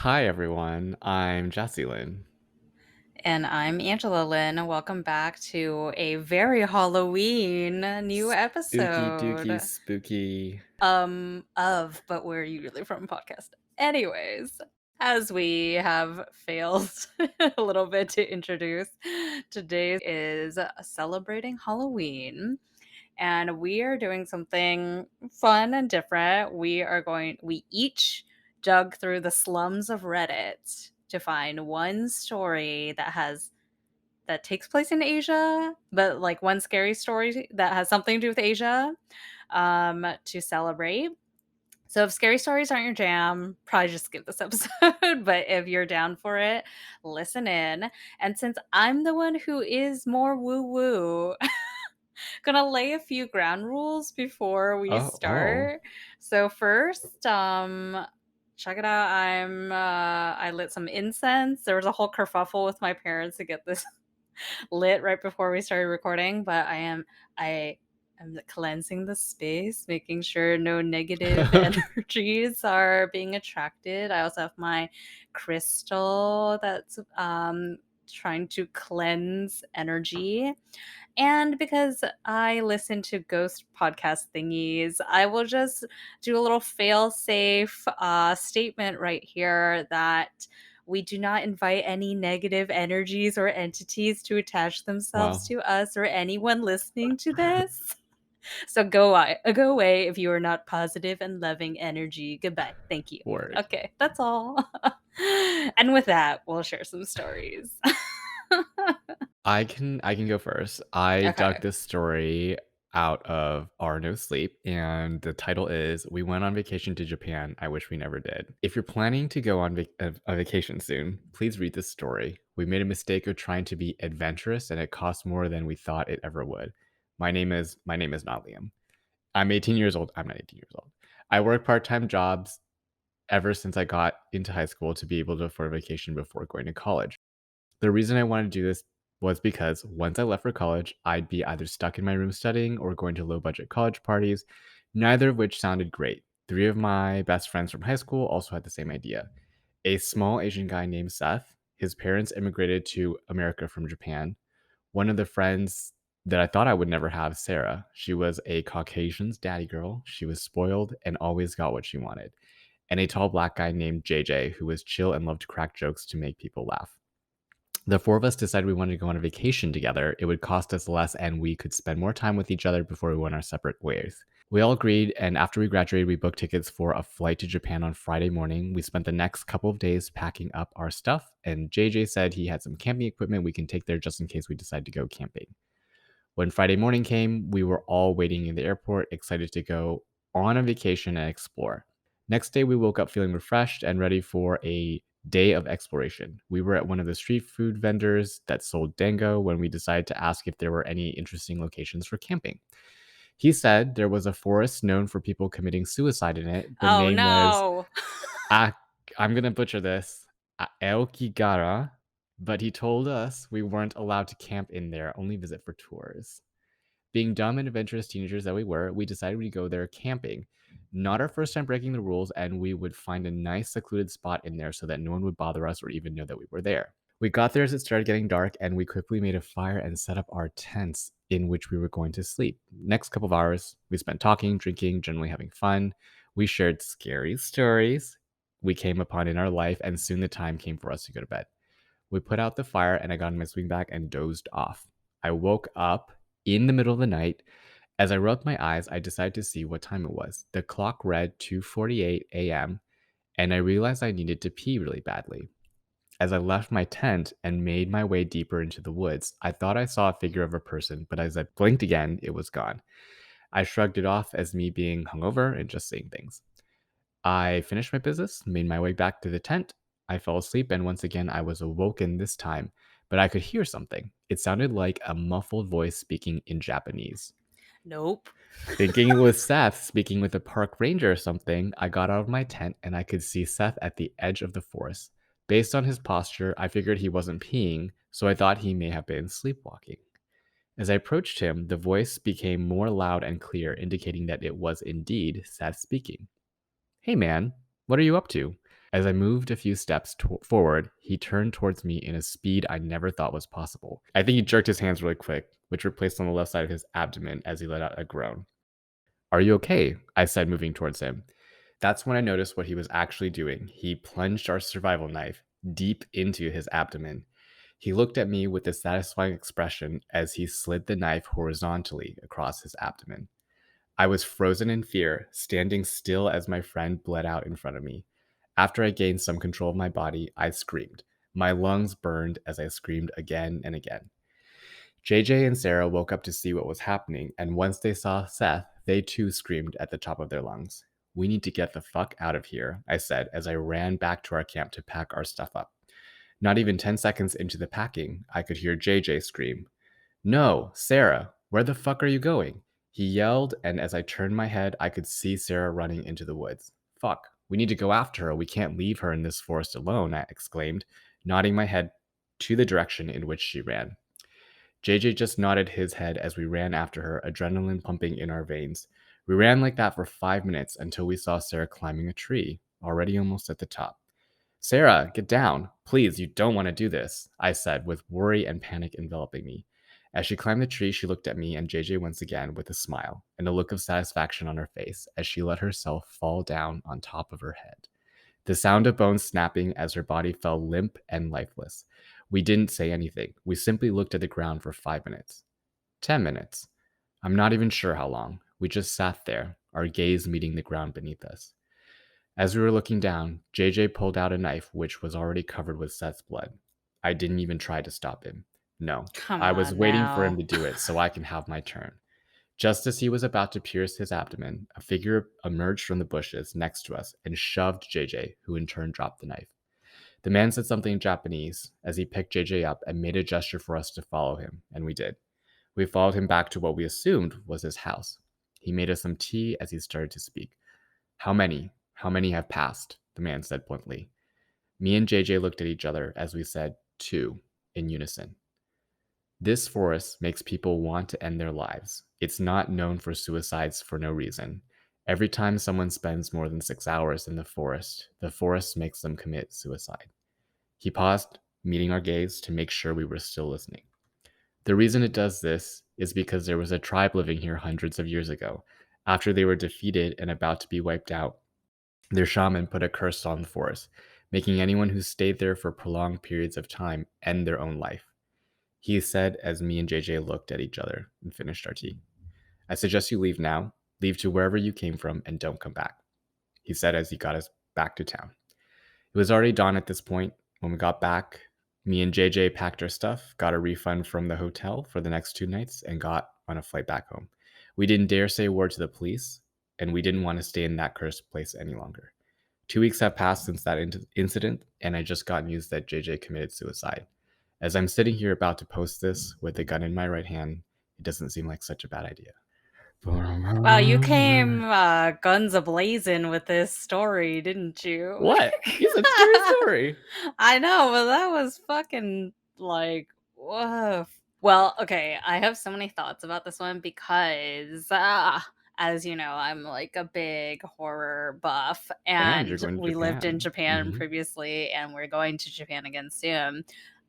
Hi, everyone. I'm Jesse Lynn. And I'm Angela Lynn. Welcome back to a very Halloween new Spooky, dooky, episode spooky. but we're usually from podcast. Anyways, as we have failed a little bit to introduce, today is celebrating Halloween. And we are doing something fun and different. We each dug through the slums of Reddit to find one story that takes place in Asia, but like one scary story that has something to do with Asia, to celebrate. So if scary stories aren't your jam, probably just skip this episode. But if you're down for it, listen in. And since I'm the one who is more woo woo, gonna lay a few ground rules before we Oh. start. So first, check it out. I lit some incense. There was a whole kerfuffle with my parents to get this lit right before we started recording, but I am cleansing the space, making sure no negative energies are being attracted. I also have my crystal that's trying to cleanse energy. And because I listen to ghost podcast thingies, I will just do a little fail safe statement right here that we do not invite any negative energies or entities to attach themselves Wow. to us or anyone listening to this. So go away if you are not positive and loving energy. Goodbye. Thank you. Word. Okay, that's all. And with that, we'll share some stories. I can go first. I dug Okay. this story out of Our No Sleep, and the title is "We Went on Vacation to Japan. I Wish We Never Did." If you're planning to go on a vacation soon, please read this story. We made a mistake of trying to be adventurous, and it cost more than we thought it ever would. My name is not Liam. I'm 18 years old. I'm not 18 years old. I work part-time jobs ever since I got into high school to be able to afford a vacation before going to college. The reason I wanted to do this was because once I left for college, I'd be either stuck in my room studying or going to low budget college parties, neither of which sounded great. Three of my best friends from high school also had the same idea. A small Asian guy named Seth, his parents immigrated to America from Japan. One of the friends that I thought I would never have, Sarah, she was a Caucasian's daddy girl. She was spoiled and always got what she wanted. And a tall black guy named JJ, who was chill and loved to crack jokes to make people laugh. The four of us decided we wanted to go on a vacation together. It would cost us less and we could spend more time with each other before we went our separate ways. We all agreed, and after we graduated, we booked tickets for a flight to Japan on Friday morning. We spent the next couple of days packing up our stuff, and JJ said he had some camping equipment we can take there just in case we decide to go camping. When Friday morning came, we were all waiting in the airport, excited to go on a vacation and explore. Next day, we woke up feeling refreshed and ready for a day of exploration. We were at one of the street food vendors that sold dango when we decided to ask if there were any interesting locations for camping. He said there was a forest known for people committing suicide in it. The Oh name was, no. A- I'm going to butcher this, Aokigara, but he told us we weren't allowed to camp in there, only visit for tours. Being dumb and adventurous teenagers that we were, we decided we'd go there camping. Not our first time breaking the rules, and we would find a nice secluded spot in there so that no one would bother us or even know that we were there. We got there as it started getting dark, and we quickly made a fire and set up our tents in which we were going to sleep. Next couple of hours, we spent talking, drinking, generally having fun. We shared scary stories we came upon in our life, and soon the time came for us to go to bed. We put out the fire, and I got on my swing back and dozed off. I woke up in the middle of the night. As I rubbed my eyes, I decided to see what time it was. The clock read 2:48 a.m., and I realized I needed to pee really badly. As I left my tent and made my way deeper into the woods, I thought I saw a figure of a person, but as I blinked again, it was gone. I shrugged it off as me being hungover and just saying things. I finished my business, made my way back to the tent. I fell asleep, and once again, I was awoken this time, but I could hear something. It sounded like a muffled voice speaking in Japanese. Nope. Thinking it was Seth speaking with a park ranger or something, I got out of my tent and I could see Seth at the edge of the forest. Based on his posture, I figured he wasn't peeing, so I thought he may have been sleepwalking. As I approached him, the voice became more loud and clear, indicating that it was indeed Seth speaking. Hey man, what are you up to? As I moved a few steps forward, he turned towards me in a speed I never thought was possible. I think he jerked his hands really quick, which were placed on the left side of his abdomen as he let out a groan. Are you okay? I said, moving towards him. That's when I noticed what he was actually doing. He plunged our survival knife deep into his abdomen. He looked at me with a satisfying expression as he slid the knife horizontally across his abdomen. I was frozen in fear, standing still as my friend bled out in front of me. After I gained some control of my body, I screamed. My lungs burned as I screamed again and again. JJ and Sarah woke up to see what was happening, and once they saw Seth, they too screamed at the top of their lungs. We need to get the fuck out of here, I said as I ran back to our camp to pack our stuff up. Not even 10 seconds into the packing, I could hear JJ scream, No, Sarah, where the fuck are you going? He yelled, and as I turned my head, I could see Sarah running into the woods. Fuck, we need to go after her. We can't leave her in this forest alone, I exclaimed, nodding my head to the direction in which she ran. JJ just nodded his head as we ran after her, adrenaline pumping in our veins. We ran like that for 5 minutes until we saw Sarah climbing a tree, already almost at the top. Sarah, get down. Please, you don't want to do this, I said, with worry and panic enveloping me. As she climbed the tree, she looked at me and JJ once again with a smile and a look of satisfaction on her face as she let herself fall down on top of her head. The sound of bones snapping as her body fell limp and lifeless. We didn't say anything. We simply looked at the ground for 5 minutes. 10 minutes. I'm not even sure how long. We just sat there, our gaze meeting the ground beneath us. As we were looking down, JJ pulled out a knife which was already covered with Seth's blood. I didn't even try to stop him. No, Come I was on waiting for him now. to do it so I can have my turn. Just as he was about to pierce his abdomen, a figure emerged from the bushes next to us and shoved JJ, who in turn dropped the knife. The man said something in Japanese as he picked JJ up and made a gesture for us to follow him, and we did. We followed him back to what we assumed was his house. He made us some tea as he started to speak. How many? How many have passed? The man said bluntly. Me and JJ looked at each other as we said, two, in unison. This forest makes people want to end their lives. It's not known for suicides for no reason. Every time someone spends more than 6 hours in the forest makes them commit suicide. He paused, meeting our gaze to make sure we were still listening. The reason it does this is because there was a tribe living here hundreds of years ago. After they were defeated and about to be wiped out, their shaman put a curse on the forest, making anyone who stayed there for prolonged periods of time end their own life. He said as me and JJ looked at each other and finished our tea. I suggest you leave now, leave to wherever you came from, and don't come back, he said as he got us back to town. It was already dawn at this point. When we got back, me and JJ packed our stuff, got a refund from the hotel for the next 2 nights, and got on a flight back home. We didn't dare say a word to the police, and we didn't want to stay in that cursed place any longer. 2 weeks have passed since that incident, and I just got news that JJ committed suicide. As I'm sitting here about to post this with a gun in my right hand, it doesn't seem like such a bad idea. Wow, you came guns a-blazing with this story, didn't you? What? It's a scary story. I know, but that was fucking like, whoa. Well, okay, I have so many thoughts about this one because, as you know, I'm like a big horror buff, And you're and going to we lived in Japan. Japan Hmm. previously, and we're going to Japan again soon.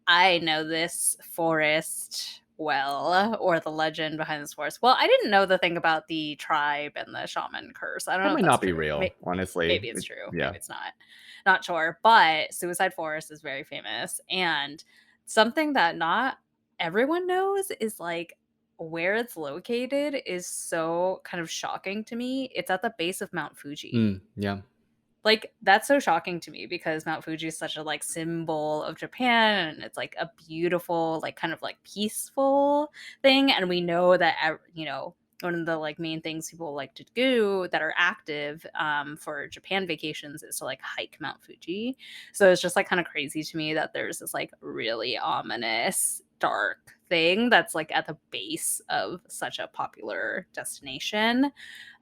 I know this forest well, or the legend behind this forest. Well, I didn't know the thing about the tribe and the shaman curse. I don't That know if might that's not be true. real, honestly. Maybe it's true. Yeah. Maybe it's not. Not sure. But Suicide Forest is very famous. And something that not everyone knows is like where it's located is so kind of shocking to me. It's at the base of Mount Fuji. Yeah. Like, that's so shocking to me because Mount Fuji is such a, like, symbol of Japan, and it's, like, a beautiful, like, kind of, like, peaceful thing, and we know that, one of the, like, main things people like to do that are active, for Japan vacations is to, like, hike Mount Fuji. So it's just, like, kinda crazy to me that there's this, like, really ominous, dark thing that's, like, at the base of such a popular destination.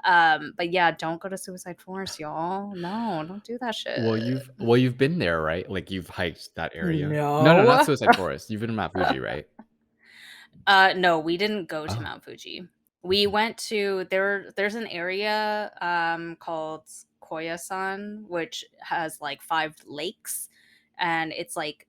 But yeah, don't go to Suicide Forest, y'all. No, don't do that shit. Well, you've been there, right? Like you've hiked that area. No, no, not No. Suicide Forest. You've been to Mount Fuji, right? No, we didn't go to Oh, Mount Fuji. We went to there's an area called Koyasan, which has like 5 lakes, and it's like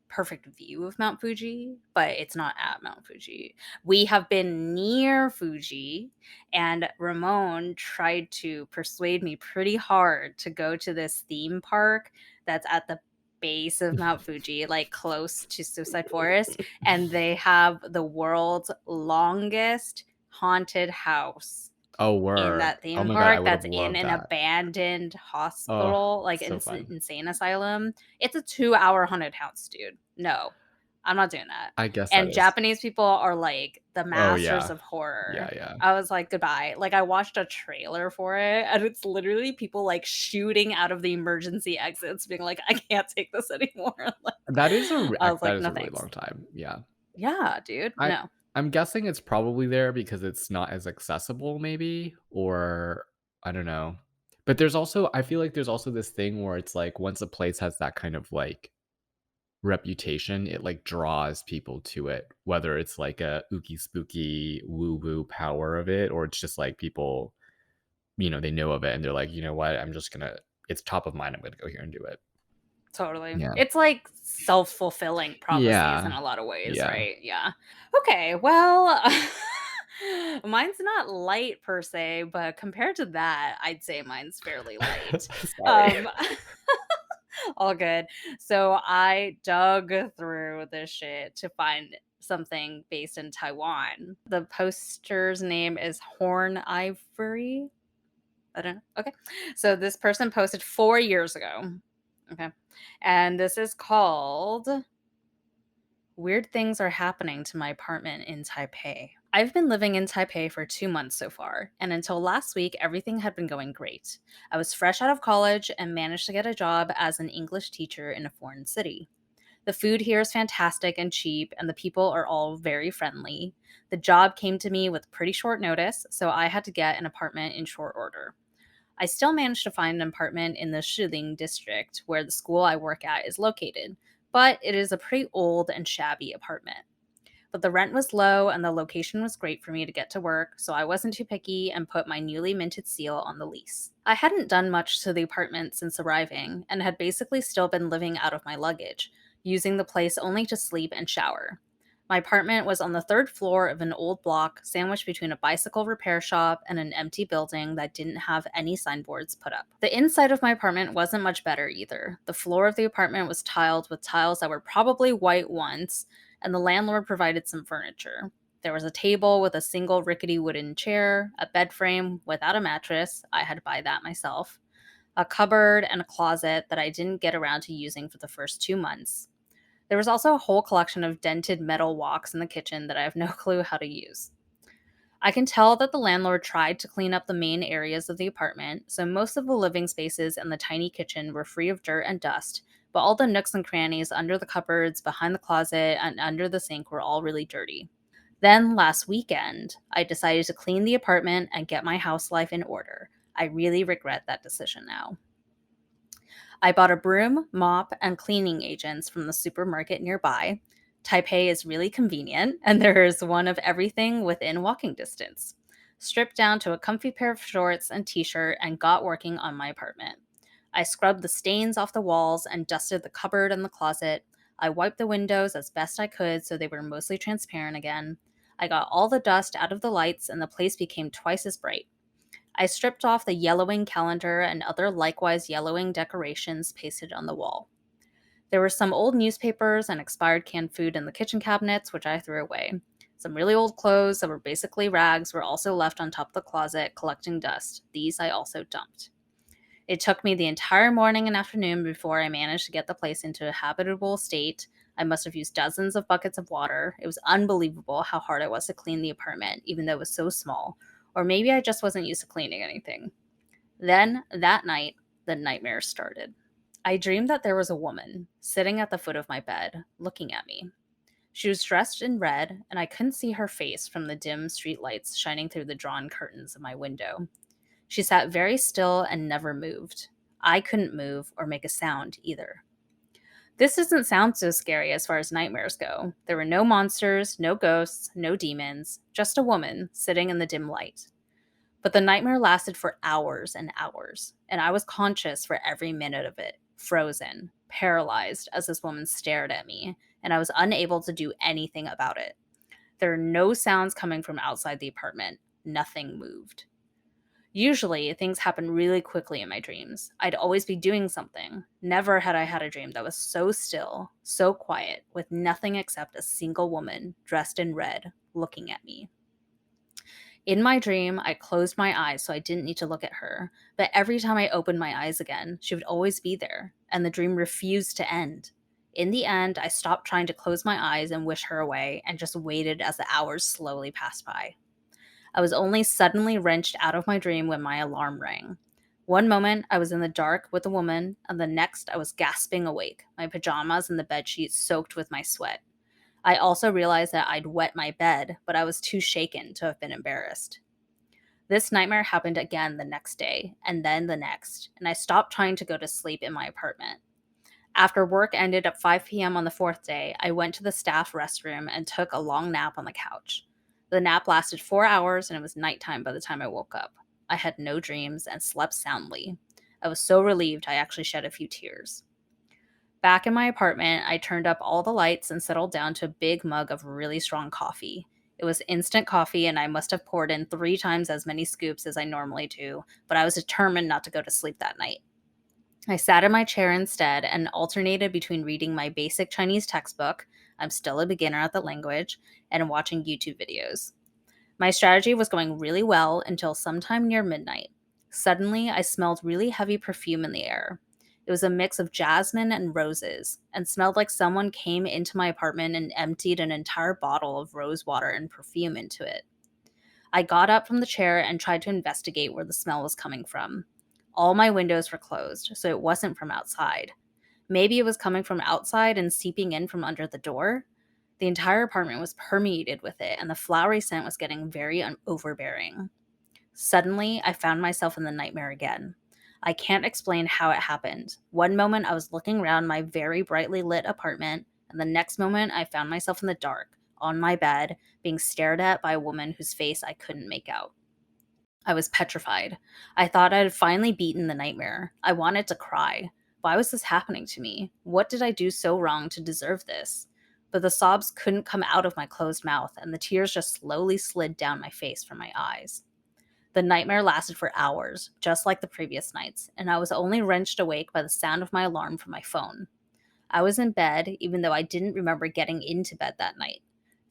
perfect view of Mount Fuji, but it's not at Mount Fuji. We have been near Fuji, and Ramon tried to persuade me pretty hard to go to this theme park that's at the base of Mount Fuji, like close to Suicide Forest, and they have the world's longest haunted house Oh, in word. that Oh theme my god, I park would have that's in loved an that. abandoned Oh, hospital, like so fun. insane asylum. It's a 2-hour haunted house, dude. No, I'm not doing that. I guess that And is. Japanese people are like the Oh, masters yeah. of horror. Yeah, yeah. I was like, goodbye. Like, I watched a trailer for it, and it's literally people like shooting out of the emergency exits, being like, I can't take this anymore. Like, I was That like, is no a really thanks. long time, yeah. Yeah, dude. I No. I'm guessing it's probably there because it's not as accessible maybe, or I don't know. But there's also I feel like there's also this thing where it's like once a place has that kind of, like, reputation, it, like, draws people to it, whether it's like a ooky spooky woo-woo power of it, or it's just like people, they know of it and they're like, "You know what? I'm just gonna it's top of mind, I'm gonna go here and do it." Totally. Yeah. It's like self-fulfilling prophecies in Yeah. a lot of ways, Yeah. right? Yeah. Okay, well, mine's not light per se, but compared to that, I'd say mine's fairly light. Sorry. Um, all good. So I dug through this shit to find something based in Taiwan. The poster's name is Horn Ivory. I don't know. Okay. So this person posted 4 years ago. Okay. And this is called Weird Things Are Happening to My Apartment in Taipei. I've been living in Taipei for 2 months so far, and until last week, everything had been going great. I was fresh out of college and managed to get a job as an English teacher in a foreign city. The food here is fantastic and cheap, and the people are all very friendly. The job came to me with pretty short notice, so I had to get an apartment in short order. I still managed to find an apartment in the Shiling district where the school I work at is located, but it is a pretty old and shabby apartment. But the rent was low and the location was great for me to get to work, so I wasn't too picky and put my newly minted seal on the lease. I hadn't done much to the apartment since arriving and had basically still been living out of my luggage, using the place only to sleep and shower. My apartment was on the third floor of an old block sandwiched between a bicycle repair shop and an empty building that didn't have any signboards put up. The inside of my apartment wasn't much better either. The floor of the apartment was tiled with tiles that were probably white once, and the landlord provided some furniture. There was a table with a single rickety wooden chair, a bed frame without a mattress. I had to buy that myself. A cupboard and a closet that I didn't get around to using for the first 2 months. There was also a whole collection of dented metal woks in the kitchen that I have no clue how to use. I can tell that the landlord tried to clean up the main areas of the apartment, so most of the living spaces and the tiny kitchen were free of dirt and dust, but all the nooks and crannies under the cupboards, behind the closet, and under the sink were all really dirty. Then, last weekend, I decided to clean the apartment and get my house life in order. I really regret that decision now. I bought a broom, mop, and cleaning agents from the supermarket nearby. Taipei is really convenient, and there is one of everything within walking distance. Stripped down to a comfy pair of shorts and t shirt and got working on my apartment. I scrubbed the stains off the walls and dusted the cupboard and the closet. I wiped the windows as best I could so they were mostly transparent again. I got all the dust out of the lights, and the place became twice as bright. I stripped off the yellowing calendar and other likewise yellowing decorations pasted on the wall. There were some old newspapers and expired canned food in the kitchen cabinets, which I threw away. Some really old clothes that were basically rags were also left on top of the closet, collecting dust. These I also dumped. It took me the entire morning and afternoon before I managed to get the place into a habitable state. I must have used dozens of buckets of water. It was unbelievable how hard it was to clean the apartment, even though it was so small. Or maybe I just wasn't used to cleaning anything. Then, that night, the nightmare started. I dreamed that there was a woman sitting at the foot of my bed, looking at me. She was dressed in red, and I couldn't see her face from the dim street lights shining through the drawn curtains of my window. She sat very still and never moved. I couldn't move or make a sound either. This doesn't sound so scary as far as nightmares go. There were no monsters, no ghosts, no demons, just a woman sitting in the dim light. But the nightmare lasted for hours and hours, and I was conscious for every minute of it, frozen, paralyzed as this woman stared at me, and I was unable to do anything about it. There are no sounds coming from outside the apartment. Nothing moved. Usually, things happen really quickly in my dreams. I'd always be doing something. Never had I had a dream that was so still, so quiet, with nothing except a single woman dressed in red looking at me. In my dream, I closed my eyes so I didn't need to look at her, but every time I opened my eyes again, she would always be there, and the dream refused to end. In the end, I stopped trying to close my eyes and wish her away and just waited as the hours slowly passed by. I was only suddenly wrenched out of my dream when my alarm rang. One moment, I was in the dark with a woman, and the next, I was gasping awake, my pajamas and the bedsheets soaked with my sweat. I also realized that I'd wet my bed, but I was too shaken to have been embarrassed. This nightmare happened again the next day, and then the next, and I stopped trying to go to sleep in my apartment. After work ended at 5 p.m. on the fourth day, I went to the staff restroom and took a long nap on the couch. The nap lasted 4 hours, and it was nighttime by the time I woke up. I had no dreams and slept soundly. I was so relieved I actually shed a few tears. Back in my apartment, I turned up all the lights and settled down to a big mug of really strong coffee. It was instant coffee, and I must have poured in 3 times as many scoops as I normally do, but I was determined not to go to sleep that night. I sat in my chair instead and alternated between reading my basic Chinese textbook — I'm still a beginner at the language — and watching YouTube videos. My strategy was going really well until sometime near midnight. Suddenly, I smelled really heavy perfume in the air. It was a mix of jasmine and roses, and smelled like someone came into my apartment and emptied an entire bottle of rose water and perfume into it. I got up from the chair and tried to investigate where the smell was coming from. All my windows were closed, so it wasn't from outside. Maybe it was coming from outside and seeping in from under the door. The entire apartment was permeated with it, and the flowery scent was getting very overbearing. Suddenly, I found myself in the nightmare again. I can't explain how it happened. One moment, I was looking around my very brightly lit apartment, and the next moment, I found myself in the dark, on my bed, being stared at by a woman whose face I couldn't make out. I was petrified. I thought I had finally beaten the nightmare. I wanted to cry. Why was this happening to me? What did I do so wrong to deserve this? But the sobs couldn't come out of my closed mouth, and the tears just slowly slid down my face from my eyes. The nightmare lasted for hours, just like the previous nights, and I was only wrenched awake by the sound of my alarm from my phone. I was in bed, even though I didn't remember getting into bed that night.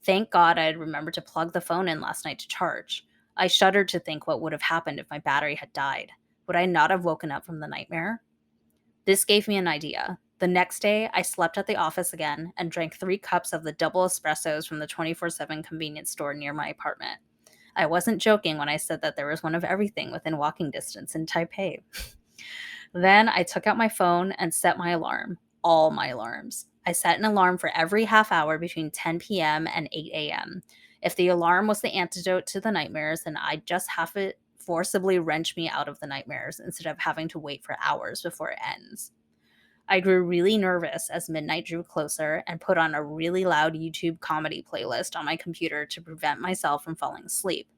Thank God I had remembered to plug the phone in last night to charge. I shuddered to think what would have happened if my battery had died. Would I not have woken up from the nightmare? This gave me an idea. The next day, I slept at the office again and drank 3 cups of the double espressos from the 24/7 convenience store near my apartment. I wasn't joking when I said that there was one of everything within walking distance in Taipei. Then I took out my phone and set my alarm, all my alarms. I set an alarm for every half hour between 10 p.m. and 8 a.m. If the alarm was the antidote to the nightmares, then I'd just have it forcibly wrench me out of the nightmares instead of having to wait for hours before it ends. I grew really nervous as midnight drew closer and put on a really loud YouTube comedy playlist on my computer to prevent myself from falling asleep.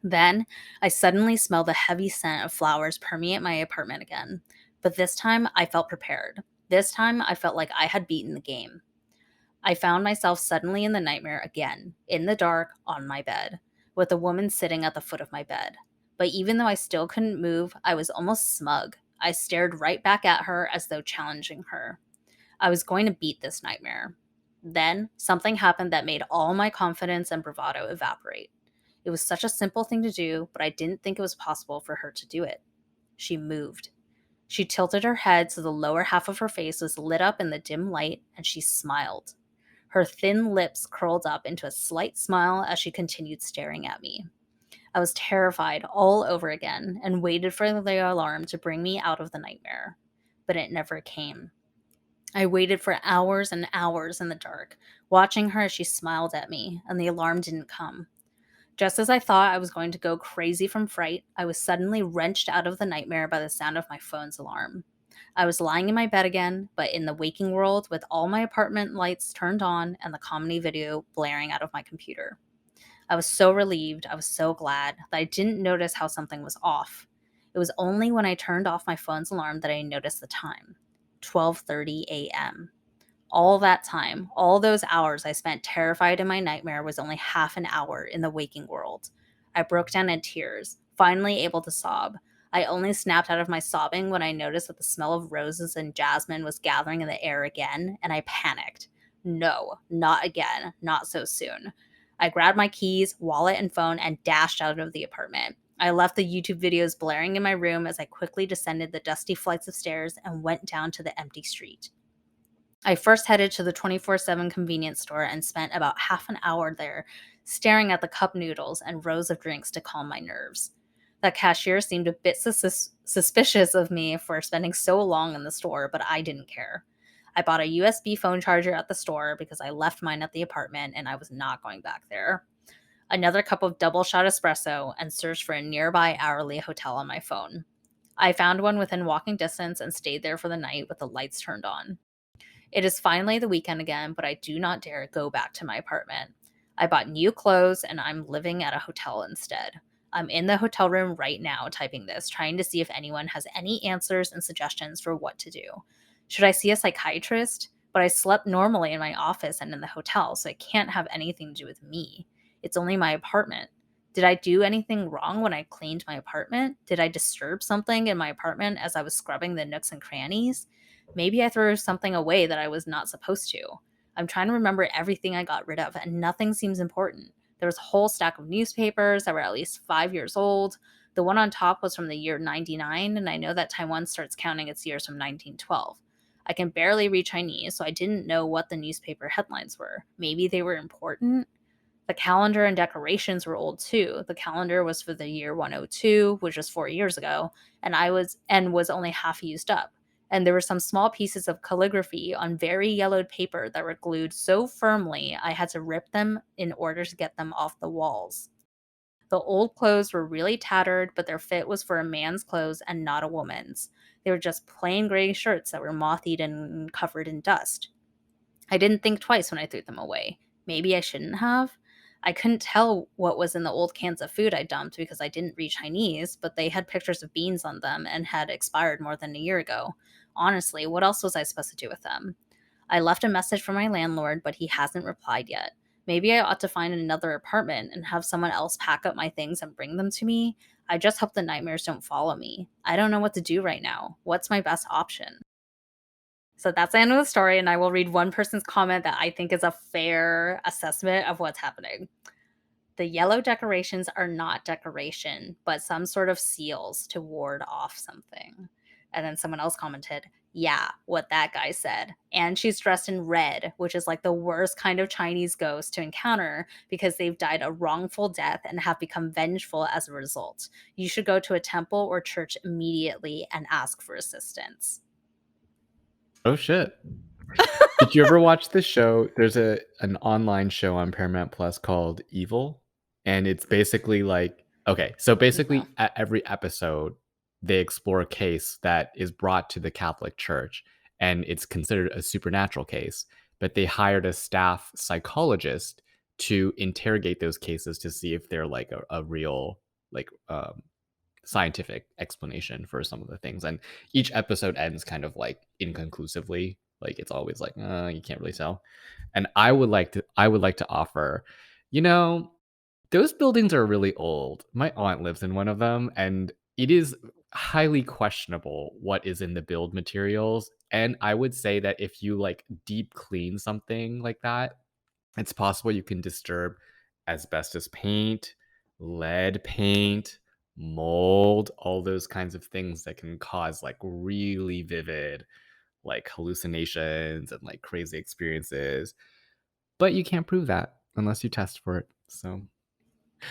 Then, I suddenly smelled the heavy scent of flowers permeate my apartment again. But this time, I felt prepared. This time, I felt like I had beaten the game. I found myself suddenly in the nightmare again, in the dark, on my bed, with a woman sitting at the foot of my bed. But even though I still couldn't move, I was almost smug. I stared right back at her as though challenging her. I was going to beat this nightmare. Then, something happened that made all my confidence and bravado evaporate. It was such a simple thing to do, but I didn't think it was possible for her to do it. She moved. She tilted her head so the lower half of her face was lit up in the dim light, and she smiled. Her thin lips curled up into a slight smile as she continued staring at me. I was terrified all over again and waited for the alarm to bring me out of the nightmare. But it never came. I waited for hours and hours in the dark, watching her as she smiled at me, and the alarm didn't come. Just as I thought I was going to go crazy from fright, I was suddenly wrenched out of the nightmare by the sound of my phone's alarm. I was lying in my bed again, but in the waking world with all my apartment lights turned on and the comedy video blaring out of my computer. I was so relieved, I was so glad that I didn't notice how something was off. It was only when I turned off my phone's alarm that I noticed the time. 12:30 a.m. All that time, all those hours I spent terrified in my nightmare was only half an hour in the waking world. I broke down in tears, finally able to sob. I only snapped out of my sobbing when I noticed that the smell of roses and jasmine was gathering in the air again, and I panicked. No, not again, not so soon. I grabbed my keys, wallet, and phone and dashed out of the apartment. I left the YouTube videos blaring in my room as I quickly descended the dusty flights of stairs and went down to the empty street. I first headed to the 24/7 convenience store and spent about half an hour there, staring at the cup noodles and rows of drinks to calm my nerves. The cashier seemed a bit suspicious of me for spending so long in the store, but I didn't care. I bought a USB phone charger at the store because I left mine at the apartment and I was not going back there. Another cup of double shot espresso and searched for a nearby hourly hotel on my phone. I found one within walking distance and stayed there for the night with the lights turned on. It is finally the weekend again, but I do not dare go back to my apartment. I bought new clothes and I'm living at a hotel instead. I'm in the hotel room right now typing this, trying to see if anyone has any answers and suggestions for what to do. Should I see a psychiatrist? But I slept normally in my office and in the hotel, so it can't have anything to do with me. It's only my apartment. Did I do anything wrong when I cleaned my apartment? Did I disturb something in my apartment as I was scrubbing the nooks and crannies? Maybe I threw something away that I was not supposed to. I'm trying to remember everything I got rid of, and nothing seems important. There was a whole stack of newspapers that were at least 5 years old. The one on top was from the year 99, and I know that Taiwan starts counting its years from 1912. I can barely read Chinese, so I didn't know what the newspaper headlines were. Maybe they were important? The calendar and decorations were old too. The calendar was for the year 102, which was 4 years ago, and was only half used up. And there were some small pieces of calligraphy on very yellowed paper that were glued so firmly I had to rip them in order to get them off the walls. The old clothes were really tattered, but their fit was for a man's clothes and not a woman's. They were just plain gray shirts that were moth-eaten and covered in dust. I didn't think twice when I threw them away. Maybe I shouldn't have. I couldn't tell what was in the old cans of food I dumped because I didn't read Chinese, but they had pictures of beans on them and had expired more than a year ago. Honestly, what else was I supposed to do with them? I left a message for my landlord, but he hasn't replied yet. Maybe I ought to find another apartment and have someone else pack up my things and bring them to me. I just hope the nightmares don't follow me. I don't know what to do right now. What's my best option? So that's the end of the story, and I will read one person's comment that I think is a fair assessment of what's happening. The yellow decorations are not decoration, but some sort of seals to ward off something. And then someone else commented, yeah, what that guy said. And she's dressed in red, which is like the worst kind of Chinese ghost to encounter because they've died a wrongful death and have become vengeful as a result. You should go to a temple or church immediately and ask for assistance. Oh shit. Did you ever watch this show? There's an online show on Paramount Plus called Evil, and it's basically like okay, so No. basically at every episode they explore a case that is brought to the Catholic Church and it's considered a supernatural case, but they hired a staff psychologist to interrogate those cases to see if they're like a real like scientific explanation for some of the things. And each episode ends kind of like inconclusively. Like it's always like, you can't really tell. And I would like to offer, you know, those buildings are really old. My aunt lives in one of them, and it is highly questionable what is in the build materials. And I would say that if you like deep clean something like that, it's possible you can disturb asbestos paint, lead paint, mold, all those kinds of things that can cause like really vivid like hallucinations and like crazy experiences. But you can't prove that unless you test for it. So,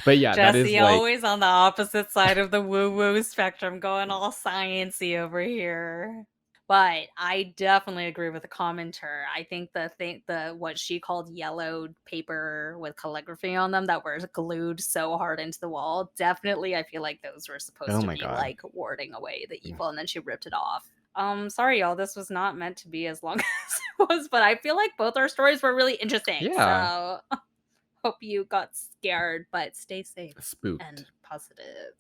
but yeah, that is Jesse, like, always on the opposite side of the woo-woo spectrum, going all sciencey over here. But I definitely agree with the commenter. I think the what she called yellowed paper with calligraphy on them that were glued so hard into the wall, definitely I feel like those were supposed oh to my be God. like warding away the evil, and then she ripped it off. Sorry y'all, this was not meant to be as long as it was, but I feel like both our stories were really interesting. Yeah. So Hope you got scared, but stay safe and Spooked. positive.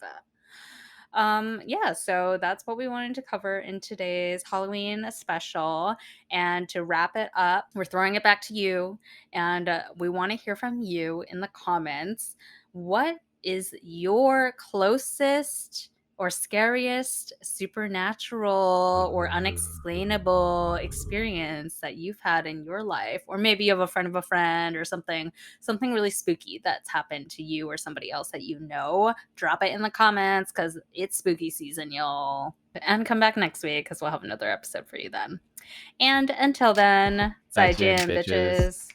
Yeah, so that's what we wanted to cover in today's Halloween special. And to wrap it up, we're throwing it back to you, and we want to hear from you in the comments. What is your closest or scariest supernatural or unexplainable experience that you've had in your life? Or maybe you have a friend of a friend or something really spooky that's happened to you or somebody else that you know. Drop it in the comments because it's spooky season, y'all. And come back next week because we'll have another episode for you then. And until then, 再见 再见, bitches. bitches.